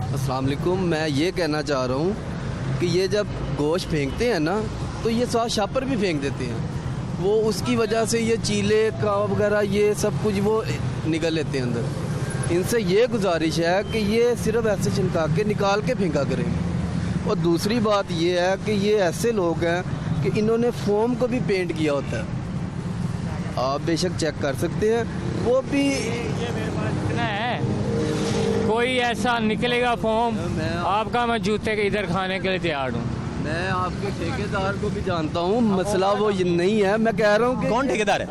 अस्सलाम वालेकुम। मैं ये कहना चाह रहा हूँ कि ये जब गोश्त फेंकते हैं ना तो ये साथ शापर भी फेंक देते हैं, वो उसकी वजह से ये चीले का वगैरह ये सब कुछ वो निकल लेते हैं अंदर। इनसे ये गुजारिश है कि ये सिर्फ ऐसे छिलका के निकाल के फेंका करें। और दूसरी बात ये है कि ये ऐसे लोग हैं कि इन्होंने फोम को भी पेंट किया होता है, आप बेशक चेक कर सकते हैं। वो भी ये मेरे पास इतना है, कोई ऐसा निकलेगा फॉर्म आपका, मैं जूते के इधर खाने के लिए तैयार हूँ। मैं आपके ठेकेदार को भी जानता हूँ, मसला वो ये नहीं है। मैं कह रहा हूँ कि कौन ठेकेदार है?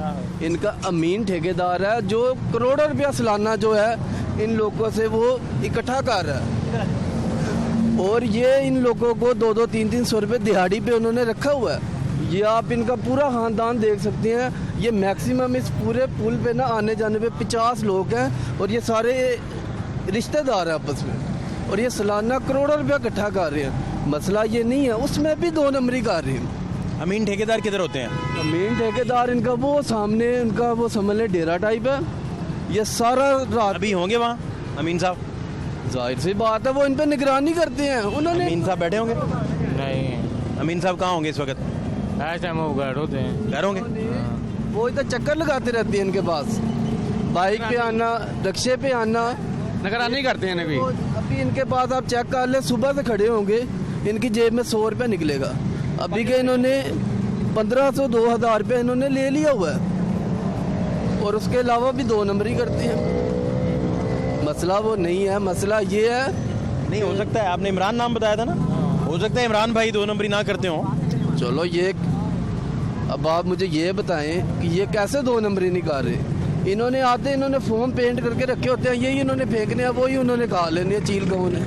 इनका अमीन ठेकेदार है जो करोड़ों रुपया सालाना जो है इन लोगों से वो इकट्ठा कर रहा है। और ये इन लोगों को 2-2, 3-3 सौ रुपये दिहाड़ी पे उन्होंने रखा हुआ है। ये आप इनका पूरा खानदान देख सकते हैं। ये मैक्सिमम इस पूरे पुल पे ना आने जाने पे 50 लोग हैं और ये सारे रिश्तेदार हैं आपस में, और ये सालाना करोड़ों रुपया इकट्ठा कर रहे हैं। मसला ये नहीं है, उसमें भी 2 नंबरी कर रहे हैं। अमीन ठेकेदार किधर होते हैं? अमीन ठेकेदार इनका वो सामने, उनका वो समझ लें डेरा टाइप है। ये सारा रात अभी होंगे वहाँ अमीन साहब? जाहिर सी बात है वो इन पे निगरानी करते हैं। उन्होंने अमीन साहब बैठे होंगे? नहीं, अमीन साहब कहाँ होंगे इस वक्त? ऐसे हम घर होते हैं। घर होंगे? वो इधर चक्कर लगाते रहते हैं इनके पास, बाइक पे आना, रिक्शे पे आना, निगरानी करते हैं अभी। अभी इनके पास आप चेक कर ले, सुबह से खड़े होंगे, इनकी जेब में 100 रुपया निकलेगा। अभी के इन्होंने 1500-2000 रुपया इन्होंने ले लिया हुआ है, और उसके अलावा भी 2 नंबरी करते हैं। मसला वो नहीं है, मसला ये है। नहीं हो सकता है, आपने इमरान नाम बताया था ना, हो सकता है इमरान भाई 2 नंबरी ना करते हो। चलो ये अब आप मुझे ये बताएं कि ये कैसे 2 नंबरी निकाल रहे। इन्होंने आते, इन्होंने फोम पेंट करके रखे होते हैं, यही इन्होंने फेंकने हैं, वही उन्होंने खा लेने हैं चील कौन है।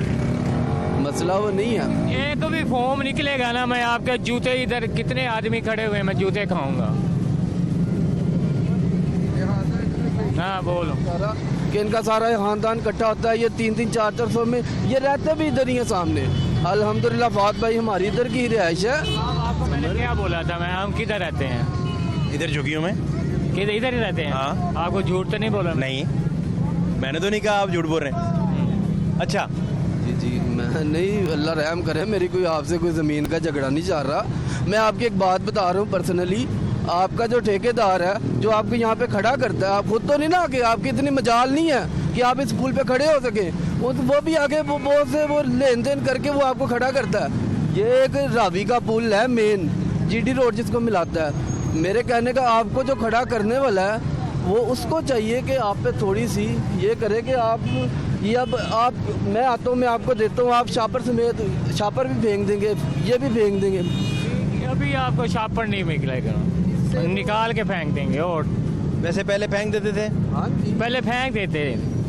मसला वो नहीं है। ये तो भी फॉर्म निकलेगा ना, मैं आपके जूते इधर कितने आदमी खड़े हुए हैं, मैं जूते खाऊंगा। हाँ बोलो। कि इनका सारा खानदान इकट्ठा होता है, ये 3-3, 4-4 सौ में ये रहते भी इधर ही है सामने। अल्हम्दुलिल्लाह फात भाई हमारी इधर की रिहाइश है। आपको मैंने क्या बोला था, मैं हम किधर रहते हैं? इधर झुग्गियों में? किधर इधर ही रहते हैं? हाँ। आपको झूठ तो नहीं बोला? नहीं, मैंने तो नहीं कहा आप झूठ बोल रहे हैं। अच्छा, जी मैं नहीं, अल्लाह रहम करे, मेरी कोई आपसे कोई ज़मीन का झगड़ा नहीं चाह रहा। मैं आपकी एक बात बता रहा हूँ पर्सनली। आपका जो ठेकेदार है जो आपको यहाँ पे खड़ा करता है, आप खुद तो नहीं ना आगे, आपकी इतनी मजाल नहीं है कि आप इस पुल पे खड़े हो सके। वो भी आगे वो बहुत से वो लेन देन करके वो आपको खड़ा करता है। ये एक रावी का पुल है, मेन GD रोड जिसको मिलाता है। मेरे कहने का आपको जो खड़ा करने वाला है वो उसको चाहिए कि आप पे थोड़ी सी ये करे कि आप ये अब आप, मैं आता हूँ, मैं आपको देता हूँ, आप शापर समेत शापर भी फेंक देंगे, ये भी फेंक देंगे। अभी आपको शापर नहीं निकलेगा, निकाल के फेंक देंगे। और वैसे पहले फेंक देते थे? हाँ जी, पहले फेंक देते,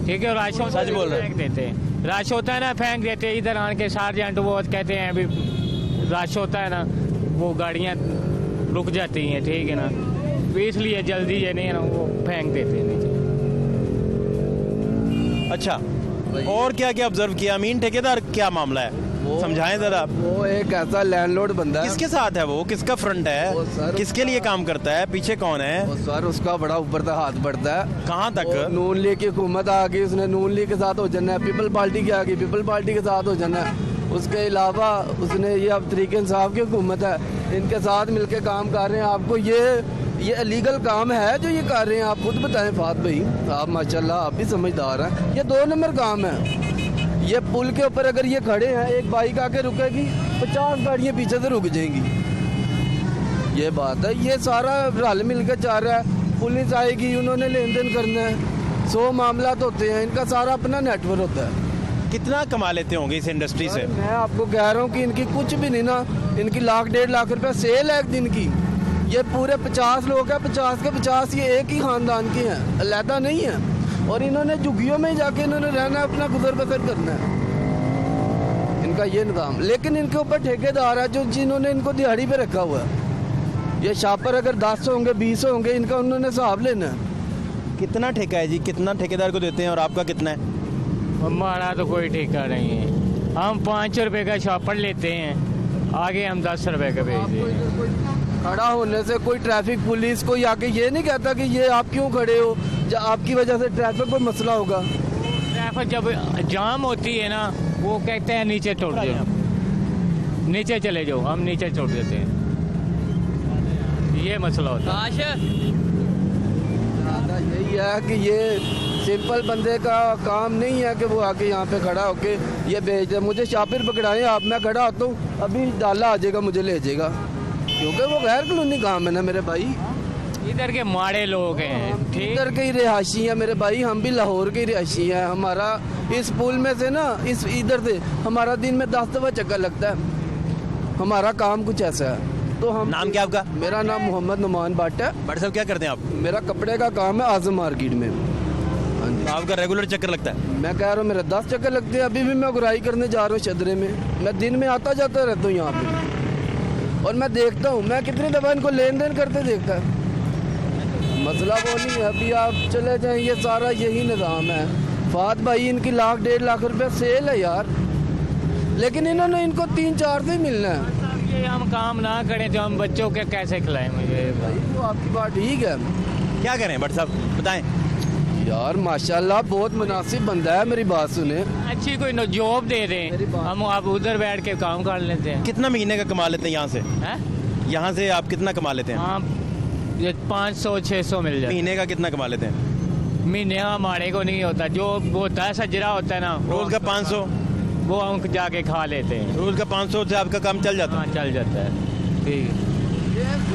ठीक है, राशन सच बोल रहे फेंक देते, रश होता है ना फेंक देते। इधर आन के सार्जेंट वो कहते हैं अभी रश होता है ना, वो गाड़ियाँ रुक जाती हैं, ठीक है ना, तो इसलिए जल्दी ये नहीं है ना, वो फेंक देते हैं नीचे। अच्छा, और क्या क्या ऑब्जर्व किया? अमीन ठेकेदार क्या मामला है, समझाएं जरा आप। वो एक ऐसा लैंडलॉर्ड बंदा है। किसके साथ है वो, किसका फ्रंट वो है, सर किसके लिए काम करता है, पीछे कौन है? वो सर उसका बड़ा ऊपर तक हाथ बढ़ता है। कहाँ वो तक? नून लीग की हुकूमत आ गई, उसने नून लीग के साथ हो जाना है, पीपल पार्टी की आ गई, पीपल पार्टी के साथ हो जाना है। उसके अलावा उसने ये अब तरीके इंसाफ की हुकूमत है, इनके साथ मिलके काम कर रहे हैं। आपको ये इलीगल काम है जो ये कर रहे हैं, आप खुद बताएं फात भाई, आप माशाल्लाह आप भी समझदार हैं। ये 2 नंबर काम है। ये पुल के ऊपर अगर ये खड़े हैं, एक बाइक आके रुकेगी, 50 गाड़ियाँ पीछे से रुक जाएंगी। ये बात है, ये सारा रल मिल के जा रहा है। पुलिस आएगी, उन्होंने लेन देन करना है, 100 मामला तो होते हैं, इनका सारा अपना नेटवर्क होता है। कितना कमा लेते होंगे इस इंडस्ट्री से? मैं आपको कह रहा हूँ कि इनकी कुछ भी नहीं ना, इनकी 1-1.5 लाख रुपया सेल है एक दिन की। ये पूरे 50 लोग हैं, 50 के 50 ये एक ही खानदान के हैं, अलहदा नहीं है। और इन्होंने झुग्गियों में ही जाके इन्होंने रहना है, अपना गुजर बसर करना है, इनका ये निज़ाम। लेकिन इनके ऊपर ठेकेदार है जो जिन्होंने इनको दिहाड़ी पे रखा हुआ है। ये शापर अगर 10 होंगे, 20 होंगे, इनका उन्होंने हिसाब लेना है। कितना ठेका है जी, कितना ठेकेदार को देते हैं और आपका कितना है? हमारा तो कोई ठेका नहीं है, हम 5 रुपए का शापर लेते हैं, आगे हम 10 रुपए का भेजते हैं। खड़ा होने से कोई ट्रैफिक पुलिस कोई आके ये नहीं कहता कि ये आप क्यों खड़े हो, आपकी वजह से ट्रैफिक पर मसला होगा। ट्रैफिक जब जाम होती है ना वो कहते हैं नीचे छोड़ दो, नीचे चले जाओ, हम नीचे छोड़ देते हैं, ये मसला होता है। ज़्यादा यही है कि ये सिंपल बंदे का काम नहीं है कि वो आके यहाँ पे खड़ा होके ये बेच दे। मुझे शापिर पकड़ाएं आप, मैं खड़ा होता हूँ, अभी डाला आ जाएगा, मुझे ले जाएगा, क्योंकि वो गैर कानूनी काम है ना मेरे भाई। इधर के माड़े लोग हैं, ठीक। इधर के ही रिहायशी हैं मेरे भाई, हम भी लाहौर के रिहायशी हैं। हमारा इस पुल में से ना, इस इधर से हमारा दिन में 10 दफ़ा चक्कर लगता है। हमारा काम कुछ ऐसा है। तो हम, नाम क्या आपका? मेरा नाम मोहम्मद नुमान भट्ट है। भट्ट साहब क्या करते हैं आप? मेरा कपड़े का काम है आजम मार्केट में। हाँ जी। आपका रेगुलर चक्कर लगता है? मैं कह रहा हूँ मेरा 10 चक्कर लगते हैं। अभी भी मैं गुराई करने जा रहा हूँ शदरे में। मैं दिन में आता जाता रहता हूँ यहाँ पे, और मैं देखता हूँ, मैं कितनी दफ़ा इनको लेन देन करते देखता है। मसला वो नहीं है, अभी आप चले जाएं, ये सारा यही निज़ाम है। फात भाई इनकी 1-1.5 लाख रुपये सेल है यार, लेकिन इन्होंने इनको 3-4 से ही मिलना है। ये हम काम ना करें तो हम बच्चों के कैसे खिलाएं? मुझे भाई वो आपकी बात ठीक है क्या करें भट्ट साहब, बताएं। यार, माशाल्लाह बहुत मुनासिब बंदा है, मेरी बात सुने। अच्छी कोई जॉब दे दें, हम आप उधर बैठ के काम कर लेते हैं। कितना महीने का कमा लेते हैं यहाँ से? हैं? यहाँ से आप कितना कमा लेते हैं? हाँ, ये 500-600 मिल जाए। महीने का कितना कमा लेते हैं? महीने हमारे को नहीं होता, जो होता है सजरा होता है ना, रोज का 500? वो हम जाके खा लेते हैं। रोज का 500 से आपका काम चल जाता है? हाँ, चल जाता है, ठीक है।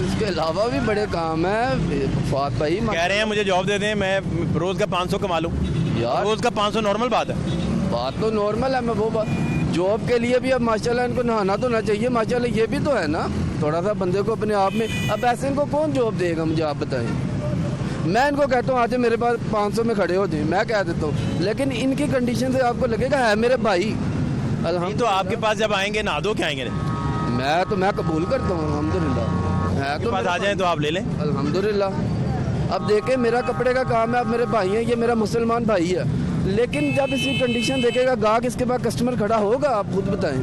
इसके अलावा भी बड़े काम है फात भाई। कह रहे हैं मुझे जॉब दे दें, मैं रोज का 500 कमा लूँ। यार रोज का 500 नॉर्मल बात है? बात तो नॉर्मल है। मैं वो बात, जॉब के लिए भी अब माशाल्लाह इनको नहाना तो ना चाहिए, माशाल्लाह ये भी तो है ना थोड़ा सा बंदे को अपने आप में। अब ऐसे इनको कौन जॉब देगा, मुझे आप बताएं। मैं इनको कहता हूँ आज मेरे पास 500 में खड़े हो जाए, मैं कह देता हूँ, लेकिन इनकी कंडीशन से आपको लगेगा है मेरे भाई। नहीं तो आपके पास जब आएंगे नहा धो के आएंगे? मैं कबूल करता हूँ अल्हम्दुलिल्लाह। है तो पास आ जाए तो आप ले लें अल्हम्दुलिल्लाह। अब देखे मेरा कपड़े का काम है, अब मेरे भाई हैं, ये मेरा मुसलमान भाई है, लेकिन जब इसकी कंडीशन देखेगा गाहक, इसके बाद कस्टमर खड़ा होगा, आप खुद बताएं।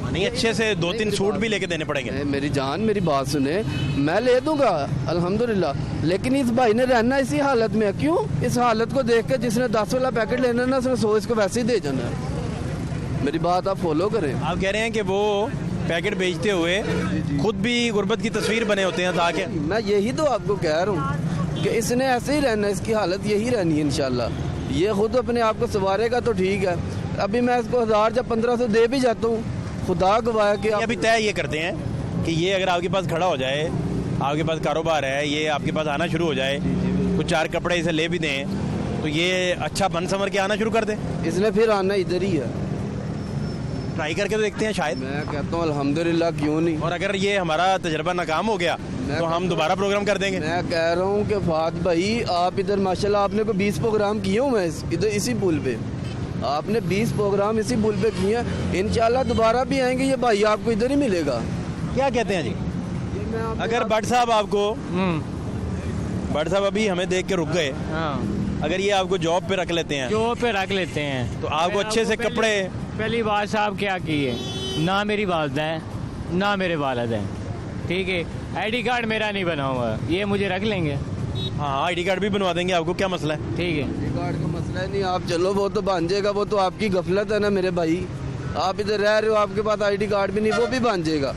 नहीं, अच्छे से 2-3 सूट भी लेके देने पड़ेंगे। मेरी जान, मेरी बात सुने, मैं ले दूंगा अल्हम्दुलिल्लाह, लेकिन इस भाई ने रहना इसी हालत में है। क्यों? इस हालत को देख के जिसने 10 वाला पैकेट लेना ना, उसने 100 इसको वैसे ही दे जाना है। मेरी बात आप फॉलो करें। आप कह रहे हैं कि वो पैकेट बेचते हुए खुद भी गुर्बत की तस्वीर बने होते हैं ताकि। मैं यही तो आपको कह रहा हूँ कि इसने ऐसे ही रहना, इसकी हालत यही रहनी है इंशाल्लाह। ये खुद अपने आप को संवारेगा तो ठीक है। अभी मैं इसको 1000 या 1500 दे भी जाता हूँ, खुदा गवाह कि अभी तय ये करते हैं कि ये अगर आपके पास खड़ा हो जाए, आपके पास कारोबार है, ये आपके पास आना शुरू हो जाए, कुछ 4 कपड़े इसे ले भी दें, तो ये अच्छा बन संवर के आना शुरू कर दे। इसने फिर आना इधर ही है। ट्राई करके तो देखते हैं शायद। मैं कहता हूँ अल्हम्दुलिल्लाह, क्यों नहीं। और अगर ये हमारा तजर्बा नाकाम हो गया तो हम दोबारा प्रोग्राम कर देंगे। मैं कह रहा हूँ कि फात भाई, आप इधर माशाल्लाह आपने को 20 प्रोग्राम किए हुए हैं इधर इसी पुल पे। आपने 20 प्रोग्राम इसी पुल पे किए हैं, इंशाल्लाह दोबारा भी आएंगे, ये भाई आपको इधर ही मिलेगा। क्या कहते हैं जी? अगर भट्ट साहब आपको, भट्ट साहब अभी हमें देख के रुक गए, अगर ये आपको जॉब पे रख लेते हैं, जॉब पे रख लेते हैं, तो आपको अच्छे से कपड़े। पहली बात साहब क्या की है, ना मेरी वालदा है ना मेरे वालिद हैं, ठीक है। आईडी कार्ड मेरा नहीं बना हुआ, ये मुझे रख लेंगे। हाँ, आईडी कार्ड भी बनवा देंगे आपको, क्या मसला है? ठीक है, आईडी कार्ड का मसला है नहीं, आप चलो, वो तो बन जाएगा। वो तो आपकी गफलत है ना मेरे भाई, आप इधर रह रहे हो, आपके पास आईडी कार्ड भी नहीं, वो भी बन जाएगा।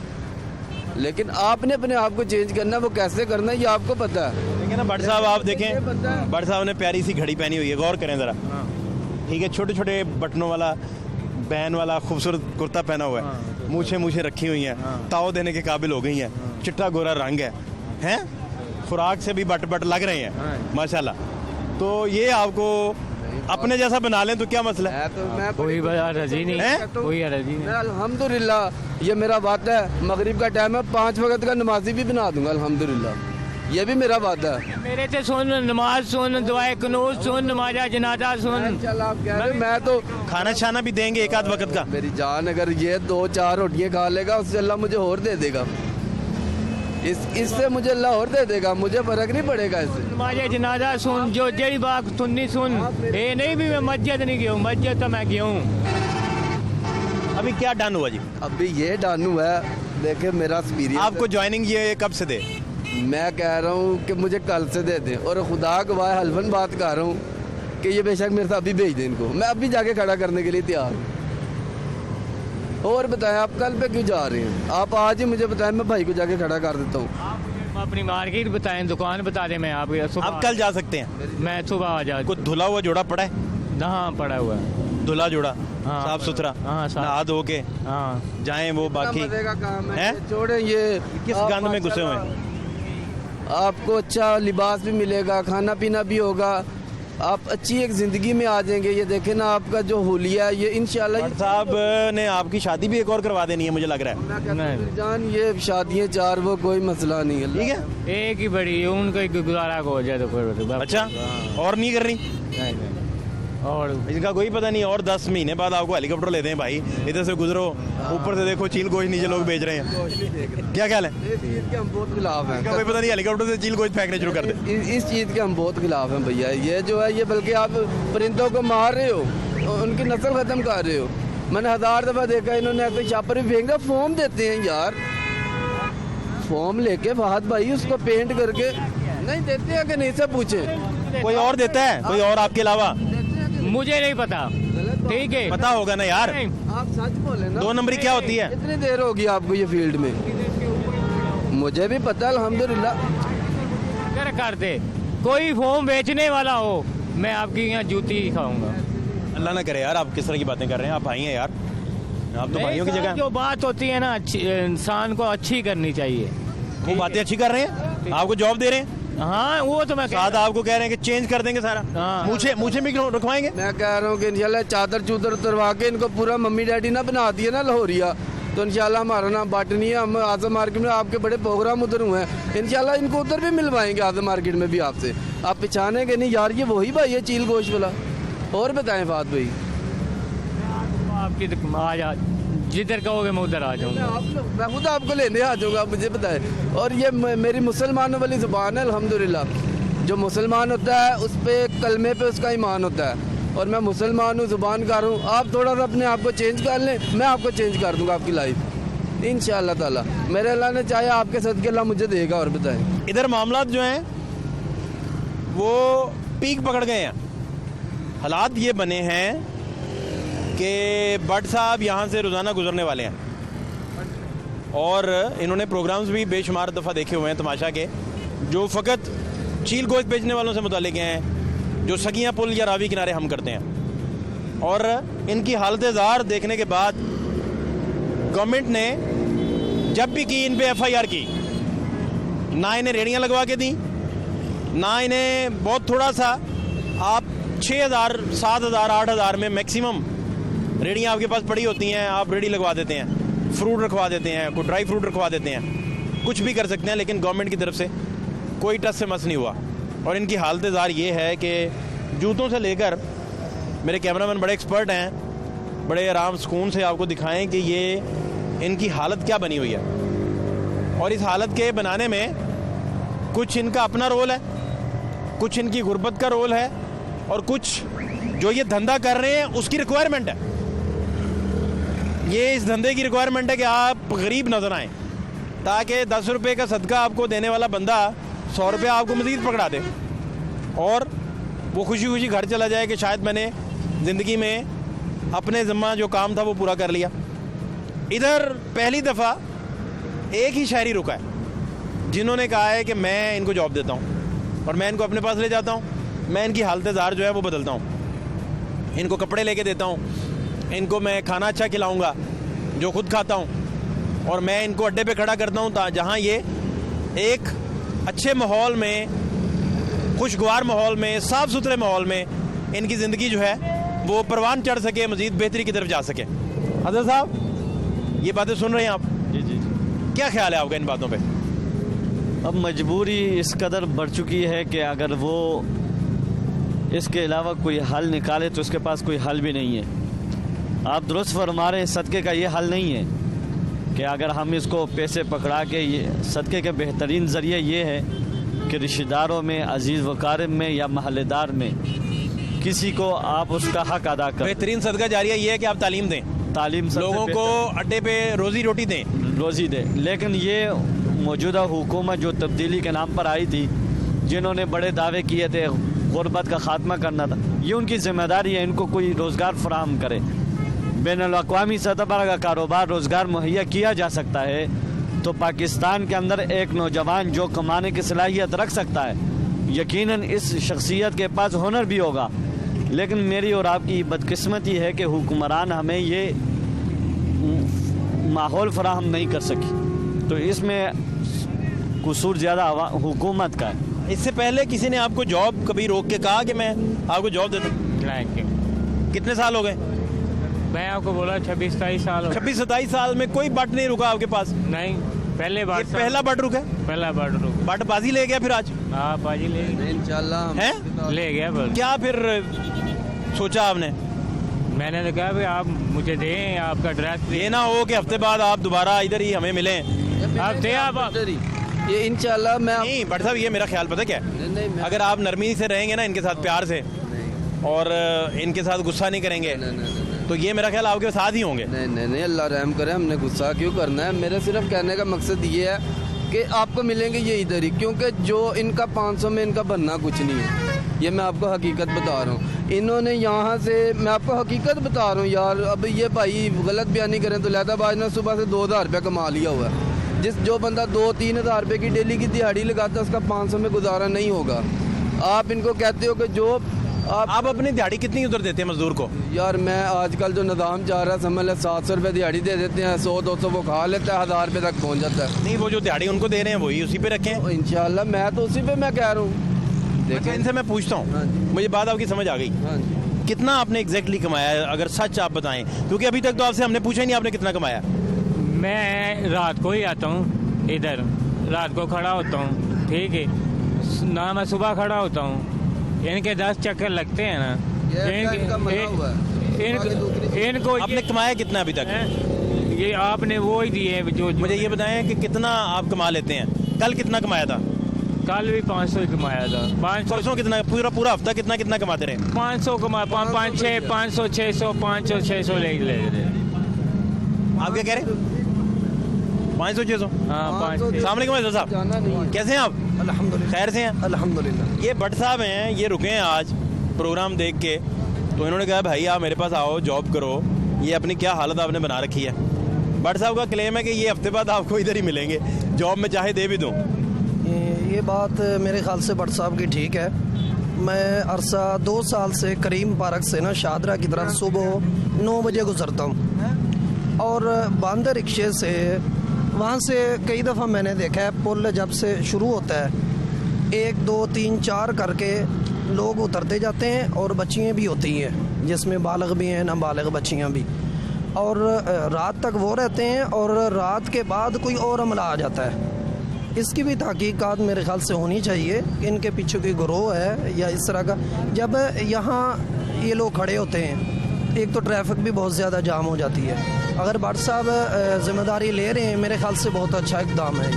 लेकिन आपने अपने आप को चेंज करना, वो कैसे करना है ये आपको पता है। ठीक है ना भट्ट साहब, आप देखें, भट्ट साहब ने प्यारी सी घड़ी पहनी हुई है, गौर करें ज़रा। ठीक है, छोटे छोटे बटनों वाला बैन वाला खूबसूरत कुर्ता पहना हुआ है, मूछें रखी हुई हैं, ताव देने के काबिल हो गई हैं, चिट्टा गोरा रंग है, खुराक से भी बट लग रहे हैं माशाल्लाह। तो ये आपको अपने जैसा बना लें तो क्या मसला है? तो मैं कोई रजी नहीं है, कोई रजी नहीं। अल्हम्दुलिल्लाह, ये मेरा वादा है, मगरिब का टाइम है, 5 वक्त का नमाजी भी बना दूंगा अल्हम्दुलिल्लाह, ये भी मेरा वादा है। मेरे से सुन, नमाज सुन, दुआए कुनूत सुन, नमाजा जनाजा सुन। चल आप कह रहे, मैं तो खाना छाना भी देंगे 1 आध वक्त का। मेरी जान, अगर ये 2-4 रोटियां खा लेगा, उससे अल्लाह मुझे और दे देगा, इससे मुझे अल्लाह और दे देगा, मुझे फर्क नहीं पड़ेगा इससे। नमाजा जनाजा सुन, जो जई बात सुननी सुन। ये नहीं भी मैं मस्जिद नहीं गया हूँ, मस्जिद तो मैं गया हूँ। अभी क्या डन हुआ जी? अभी ये डानू है, देखे मेरा एक्सपीरियंस। आपको ज्वाइनिंग ये कब से दे? मैं कह रहा हूँ कि मुझे कल से दे दें, और खुदा गवाह हल्फन बात कर रहा हूँ कि ये बेशक मेरे साथ अभी भेज दें इनको, मैं अभी जाके खड़ा करने के लिए तैयार हूँ। और बताएं आप कल पे क्यों जा रहे हैं? आप आज ही मुझे बताएं, मैं भाई को जाके खड़ा कर देता हूँ। आप अपनी मार्केट बताएं, दुकान बता दें, मैं आप आप कल जा सकते हैं। मैं सुबह आ जा। कुछ धुला हुआ जोड़ा पड़ा है? हाँ पड़ा हुआ है, धुला जोड़ा, हाँ, साफ सुथरा, हाँ, साफ। नहा धो के हाँ जाएं वो बाकी मजे का काम है, हैं? ये छोड़ें ये किस आप गंद में घुसे हुए हैं? माशाल्लाह, आपको अच्छा लिबास भी मिलेगा, खाना पीना भी होगा, आप अच्छी एक जिंदगी में आ जाएंगे। ये देखें ना, आपका जो हुलिया है ये इंशाल्लाह भट्ट साहब ने आपकी शादी भी एक और करवा देनी है मुझे लग रहा है। नहीं। जान ये शादियां 4 वो कोई मसला नहीं है। ठीक है, एक ही बड़ी उनको ही गुजारा हो जाए तो फिर अच्छा और नहीं करनी? नहीं। और इसका कोई पता नहीं। और 10 महीने बाद आपको हेलीकॉप्टर लेते हैं भाई, इधर से गुजरो, ऊपर से देखो चील गोश्त नीचे लोग बेच रहे हैं। क्या ख्याल है? इस चीज़ के हम बहुत खिलाफ हैं। इसका कोई पता नहीं, हेलीकॉप्टर से चील गोश्त फेंकने शुरू कर दे। इस चीज़ के हम बहुत खिलाफ हैं भैया। ये जो है ये बल्कि आप परिंदों को मार रहे हो, उनकी नस्ल ख़त्म कर रहे हो। मैंने 1000 दफ़ा देखा इन्होंने ऐसे छापर भी फेंक रहे, फॉर्म देते हैं यार, फॉर्म लेके फहद भाई उसको पेंट करके नहीं देते हैं कि नहीं से पूछे। कोई और देता है? कोई और आपके अलावा? मुझे नहीं पता, ठीक है पता होगा ना यार। आप सच बोले ना। 2 नंबरी क्या होती है? कितनी देर होगी आपको ये फील्ड में? मुझे भी पता है अल्हम्दुलिल्लाह। अगर कर दे कोई फॉर्म बेचने वाला हो, मैं आपकी यहाँ जूती खाऊंगा। अल्लाह ना करे यार, आप किस तरह की बातें कर रहे हैं? आप भाई हैं यार, आप तो भाइयों की जगह। जो बात होती है ना, इंसान को अच्छी करनी चाहिए। वो बातें अच्छी कर रहे हैं, आपको जॉब दे रहे हैं, हाँ वो तो मैं साथ आपको कह रहे हैं कि चेंज कर देंगे सारा। हाँ। मुझे भी रखवाएंगे। मैं कह रहा हूँ कि इंशाल्लाह चादर चूदर उतरवा के इनको पूरा मम्मी डैडी ना बना दिए ना लाहौरिया, तो इंशाल्लाह हमारा नाम बाटनी है। हम आज़म मार्केट में आपके बड़े प्रोग्राम उधर हुए हैं, इंशाल्लाह इनको उधर भी मिलवाएंगे आज़म मार्केट में भी आपसे। आप पहचानेंगे नहीं यार, ये वही भाई है चील गोश्त वाला। और बताएं बात भाई, आपकी आ जा, जिधर कहोगे मैं उधर आ जाऊंगा। मैं खुद आपको लेने आ जाऊँगा, मुझे बताएं। और ये मेरी मुसलमानों वाली ज़ुबान है अल्हम्दुलिल्लाह। जो मुसलमान होता है उस पर कलमे पे उसका ईमान होता है, और मैं मुसलमान हूँ, ज़ुबानकार हूँ। आप थोड़ा सा अपने आप को चेंज कर लें, मैं आपको चेंज कर दूँगा आपकी लाइफ इंशाअल्लाह ताला। मेरे अल्लाह ने चाहे आपके सदके अल्लाह मुझे देगा। और बताएं, इधर मामलात जो हैं वो पीक पकड़ गए हैं। हालात ये बने हैं कि भट्ट साहब यहाँ से रोज़ाना गुजरने वाले हैं, और इन्होंने प्रोग्राम्स भी बेशुमार दफ़ा देखे हुए हैं तमाशा के, जो फ़कत चील गोश्त बेचने वालों से मुतालिक हैं, जो सगियाँ पुल या रावी किनारे हम करते हैं। और इनकी हालत ज़ार देखने के बाद गवर्नमेंट ने जब भी की इन पे FIR की, ना इन्हें रेडियाँ लगवा के दी, ना इन्हें बहुत थोड़ा सा, आप 6000 7000 8000 में मैक्सिमम रेडियाँ आपके पास पड़ी होती हैं, आप रेडी लगवा देते हैं, फ्रूट रखवा देते हैं, कोई ड्राई फ्रूट रखवा देते हैं, कुछ भी कर सकते हैं, लेकिन गवर्नमेंट की तरफ से कोई टस से मस नहीं हुआ। और इनकी हालत ज़ार ये है कि जूतों से लेकर, मेरे कैमरामैन बड़े एक्सपर्ट हैं, बड़े आराम सुकून से आपको दिखाएं कि ये इनकी हालत क्या बनी हुई है। और इस हालत के बनाने में कुछ इनका अपना रोल है, कुछ इनकी गुर्बत का रोल है, और कुछ जो ये धंधा कर रहे हैं उसकी रिक्वायरमेंट है। ये इस धंधे की रिक्वायरमेंट है कि आप गरीब नजर आएं, ताकि 10 रुपये का सदका आपको देने वाला बंदा 100 रुपया आपको मज़ीद पकड़ा दे, और वो खुशी खुशी घर चला जाए कि शायद मैंने ज़िंदगी में अपने ज़िम्मा जो काम था वो पूरा कर लिया। इधर पहली दफ़ा एक ही शहरी रुका है जिन्होंने कहा है कि मैं इनको जॉब देता हूँ और मैं इनको अपने पास ले जाता हूँ, मैं इनकी हालत ज़ार जो है वो बदलता हूँ, इनको कपड़े लेके देता हूँ, इनको मैं खाना अच्छा खिलाऊंगा जो खुद खाता हूँ, और मैं इनको अड्डे पे खड़ा करता हूँ जहाँ ये एक अच्छे माहौल में, खुशगवार माहौल में, साफ़ सुथरे माहौल में इनकी ज़िंदगी जो है वो परवान चढ़ सके, मज़ीद बेहतरी की तरफ जा सके। हज़रत साहब ये बातें सुन रहे हैं आप? जी जी। क्या ख्याल है आपका इन बातों पे? अब मजबूरी इस कदर बढ़ चुकी है कि अगर वो इसके अलावा कोई हल निकाले तो उसके पास कोई हल भी नहीं है। आप दुरुस्त फरमा रहे हैं, सदक़े का ये हल नहीं है कि अगर हम इसको पैसे पकड़ा के, ये सदक़े के बेहतरीन ज़रिए ये है कि रिश्तेदारों में, अजीज़ वकारब में या महल्लेदार में किसी को आप उसका हक अदा करें। बेहतरीन सदका जारिया ये है कि आप तालीम दें, तालीम लोगों को अड्डे पे रोज़ी रोटी दें, रोज़ी दें। लेकिन ये मौजूदा हुकूमत जो तब्दीली के नाम पर आई थी, जिन्होंने बड़े दावे किए थे गुर्बत का खात्मा करना था। ये उनकी जिम्मेदारी है, इनको कोई रोज़गार फराहम करे। बैनुल-अक़वामी सतह पर अगर कारोबार रोज़गार मुहैया किया जा सकता है तो पाकिस्तान के अंदर एक नौजवान जो कमाने की सलाहियत रख सकता है, यकीनन इस शख्सियत के पास हुनर भी होगा। लेकिन मेरी और आपकी बदकिस्मती है कि हुक्मरान हमें ये माहौल फराहम नहीं कर सकी, तो इसमें कसूर ज़्यादा हुकूमत का है। इससे पहले किसी ने आपको जॉब कभी रोक के कहा कि मैं आपको जॉब देता हूं? कितने साल हो गए? मैं आपको बोला 26-27 साल हो 26-27 साल में कोई बट नहीं रुका आपके पास? नहीं, पहले ये बार पहला बट रुका? पहला बार रुक। बट बाजी ले गया फिर आज? हाँ बाजी ले इंशाल्लाह हैं? ले गया बस। क्या फिर सोचा आपने? मैंने तो कहा भाई आप मुझे दें आपका ड्रेस। ये ना हो कि हफ्ते बाद आप दोबारा इधर ही हमें मिलें। आप दे आप ये इंशाल्लाह मैं नहीं बट साहब, ये मेरा ख्याल पता क्या है, नहीं, मैं- अगर आप नरमी से रहेंगे ना इनके साथ, प्यार से, और इनके साथ गुस्सा नहीं करेंगे, तो ये मेरा ख्याल आपके साथ ही होंगे। नहीं अल्लाह रहम करे, हमने गुस्सा क्यों करना है। मेरे सिर्फ कहने का मकसद ये है कि आपको मिलेंगे ये इधर ही, क्योंकि जो इनका 500 में इनका बनना कुछ नहीं है। ये मैं आपको हकीकत बता रहा हूँ। इन्होंने यहाँ से, मैं आपको हकीकत बता रहा हूँ यार, अब ये भाई गलत बयानी करें तो लैदाबाज ने सुबह से 2000 रुपये कमा लिया हुआ है। जो बंदा 2-3 हज़ार रुपये की डेली की दिहाड़ी लगाता है उसका 500 में गुजारा नहीं होगा। आप इनको कहते हो कि जो आप अपनी दिहाड़ी कितनी उधर देते हैं मजदूर को? यार मैं आजकल जो निज़ाम जा रहा है समझ ले 700 रुपये दिहाड़ी दे देते हैं, 100-200 वो खा लेता है, 1000 रुपये तक पहुँच जाता है। नहीं, वो जो दिहाड़ी उनको दे रहे हैं वही उसी पे रखें। तो इंशाल्लाह मैं तो उसी पे मैं कह रहा हूँ। अच्छा, इनसे मैं पूछता हाँ हूँ, जी। मुझे बात आपकी समझ आ गई। हाँ जी। कितना आपने एग्जैक्टली कमाया है, अगर सच आप बताएं, क्योंकि अभी तक तो आपसे हमने पूछा ही नहीं आपने कितना कमाया। मैं रात को ही आता हूँ इधर, रात को खड़ा होता हूँ, ठीक है ना, मैं सुबह खड़ा होता हूँ। इनके 10 चक्कर लगते हैं ना, इनका मना हुआ है। इनको आपने कमाया कितना अभी तक? ये आपने वो ही दिए जो मुझे ये बताएं कि कितना आप कमा लेते हैं? कल कितना कमाया था? कल भी 500 ही कमाया था। 500 परसों कितना? पूरा हफ्ता कितना कितना कमाते रहे? 500 कमा 500 500 600 500 600 ले रहे। आप क्या कह रहे हैं? 500-600? हाँ 500 500। सामने साहब, जाना नहीं है। कैसे हैं आप? अल्हम्दुलिल्लाह खैर से हैं? अल्हम्दुलिल्लाह। ये भट्ट साहब हैं, ये रुके हैं आज प्रोग्राम देख के, तो इन्होंने कहा भाई आप मेरे पास आओ, जॉब करो। ये अपनी क्या हालत आपने बना रखी है। भट्ट साहब का क्लेम है कि ये हफ्ते बाद आपको इधर ही मिलेंगे, जॉब में चाहे दे भी दूँ। ये बात मेरे ख्याल से भट्ट साहब की ठीक है। मैं अरसा 2 साल से करीम पार्क से ना शादरा की तरफ सुबह 9 बजे गुजरता हूँ, और बंद रिक्शे से वहाँ से कई दफ़ा मैंने देखा है, पुल जब से शुरू होता है 1 2 3 4 करके लोग उतरते जाते हैं, और बच्चियाँ भी होती हैं जिसमें बालग भी हैं, नाबालिग बच्चियाँ भी, और रात तक वो रहते हैं, और रात के बाद कोई और अमला आ जाता है। इसकी भी तहकीकात मेरे ख्याल से होनी चाहिए कि इनके पीछे कोई गिरोह है या इस तरह का। जब यहाँ ये लोग खड़े होते हैं, एक तो ट्रैफिक भी बहुत ज़्यादा जाम हो जाती है। अगर भट्ट साहब जिम्मेदारी ले रहे हैं, मेरे ख्याल से बहुत अच्छा इकदाम है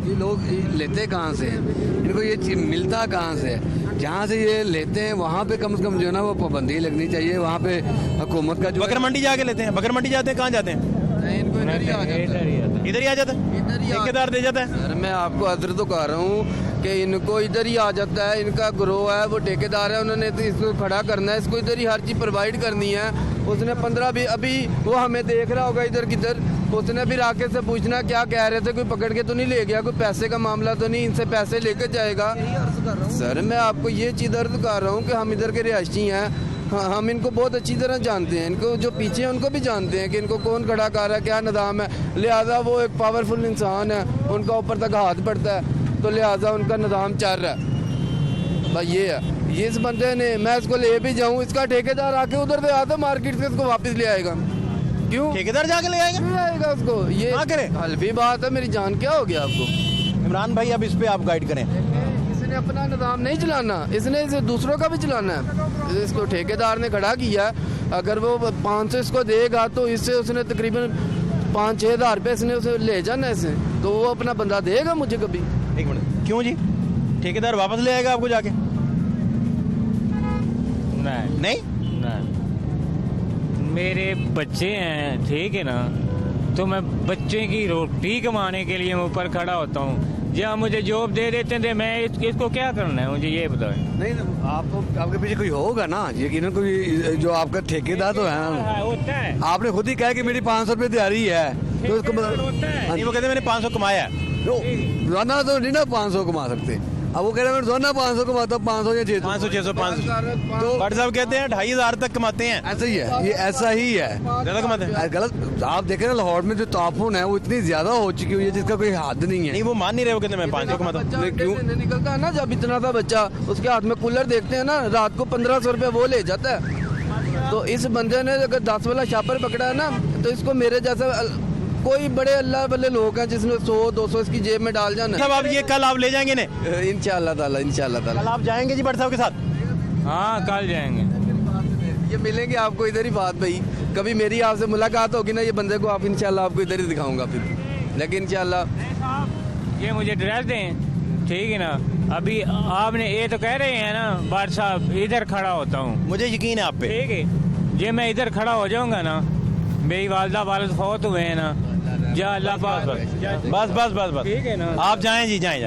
ये लोग लेते कहाँ से हैं, इनको ये चीज़ मिलता कहाँ से है? जहाँ से ये लेते हैं वहाँ पे कम से कम जो है ना वो पाबंदी लगनी चाहिए। वहाँ पे हुकूमत का जो बकर मंडी जाके लेते हैं? बकर मंडी जाते हैं, कहाँ जाते हैं? इनको इधर ही आ जाता है। इधर ही आ जाता है, इधर ही आ- ठेकेदार दे जाता है। सर मैं आपको अदर तो कह रहा हूँ कि इनको इधर ही आ जाता है। इनका ग्रोह है, वो ठेकेदार है, उन्होंने तो इसको खड़ा करना है, इसको इधर ही हर चीज़ प्रोवाइड करनी है। उसने 15 भी, अभी वो हमें देख रहा होगा इधर किधर, उसने भी राकेश से पूछना क्या कह रहे थे, कोई पकड़ के तो नहीं ले गया, कोई पैसे का मामला तो नहीं, इनसे पैसे लेकर जाएगा। सर मैं आपको ये चीज़ अर्ज कर रहा हूँ कि हम इधर के रिहायशी हैं, हाँ, हम इनको बहुत अच्छी तरह जानते हैं, इनको जो पीछे हैं उनको भी जानते हैं कि इनको कौन खड़ा कर रहा है, क्या निज़ाम है। लिहाजा वो एक पावरफुल इंसान है, उनका ऊपर तक हाथ पड़ता है, तो लिहाजा उनका निज़ाम चल रहा है। भाई ये है, ये इस बंदे ने, मैं इसको ले भी जाऊँ, इसका ठेकेदार आके उधर से आता मार्केट से इसको वापस ले आएगा। क्यों ठेकेदार जाके ले आएगा? ले आएगा उसको। ये क्या करे? हल्फी बात है मेरी जान, क्या हो गया आपको? इमरान भाई अब इस पे आप गाइड करें। इसने अपना निज़ाम नहीं चलाना, इसने इसे दूसरों का भी चलाना है। इसको ठेकेदार ने खड़ा किया, अगर वो 500 इसको देगा तो इससे उसने तकरीबन 5-6 हज़ार रुपये इसने उसे ले जाना इसे, तो वो अपना बंदा देगा मुझे कभी? 1 मिनट, क्यों जी? ठेकेदार वापस ले आएगा आपको जाके? नहीं नहीं, नहीं, मेरे बच्चे हैं, ठीक है ना, तो मैं बच्चे की रोटी कमाने के लिए मैं ऊपर खड़ा होता हूँ। जहाँ मुझे जॉब दे देते थे, मैं इसको क्या करना है, मुझे ये बताएं। नहीं आपको आपके पीछे कोई होगा ना, यकीनन कोई जो आपका ठेकेदार तो है। होता है, आपने खुद ही कहा कि मेरी 500 रुपये दिहाड़ी है, तो उसको होता है। नहीं, वो कहते मैंने 500 कमाया है। रोजाना तो नहीं ना 500 कमा सकते। अब वो कह रहे हैं मैं रोजाना 500 कमाता हूँ, 500 या 600। 500 600 500 तो भट्ट साहब कहते हैं 2500 तक कमाते हैं। ऐसा ही है, ये ऐसा ही है। ज्यादा कमाते हैं? गलत आप देखें ना, लाहौर में जो ताफुन है वो इतनी ज्यादा हो चुकी हुई है जिसका कोई हद नहीं है। नहीं, वो मान नहीं रहे, वो कहते मैं 500 कमाता हूँ। बच्चा क्यों निकलता है ना, जब इतना सा बच्चा उसके हाथ में कूलर देखते हैं ना, रात को 1500 रुपये वो ले जाता है। तो इस बंदे ने अगर 10 वाला छापर पकड़ा है ना, तो इसको मेरे जैसा कोई बड़े अल्लाह वाले लोग हैं जिसने 100-200 इसकी जेब में डाल जाना। साहब आप ये कल आप ले जाएंगे ने? इंशाल्लाह ताला, इंशाल्लाह ताला। कल आप जाएंगे जी भट्ट साहब के साथ? हाँ, कल जाएंगे। ये मिलेंगे आपको इधर ही बात भाई, कभी मेरी आपसे मुलाकात होगी ना, ये बंदे को आप इंशाल्लाह आपको इधर ही दिखाऊंगा फिर, लेकिन इंशाल्लाह ये मुझे ड्रेस दें, ठीक है ना। अभी आपने ये तो कह रहे हैं ना भट्ट साहब, इधर खड़ा होता हूँ, मुझे यकीन है आप पे। ठीक है। ये मैं इधर खड़ा हो जाऊंगा ना, मेरी वालदा वालिद फौत हुए हैं ना, जा अल्लाह पाक, बस बस बस बस, ठीक है ना। आप जाएं जी, जाएं।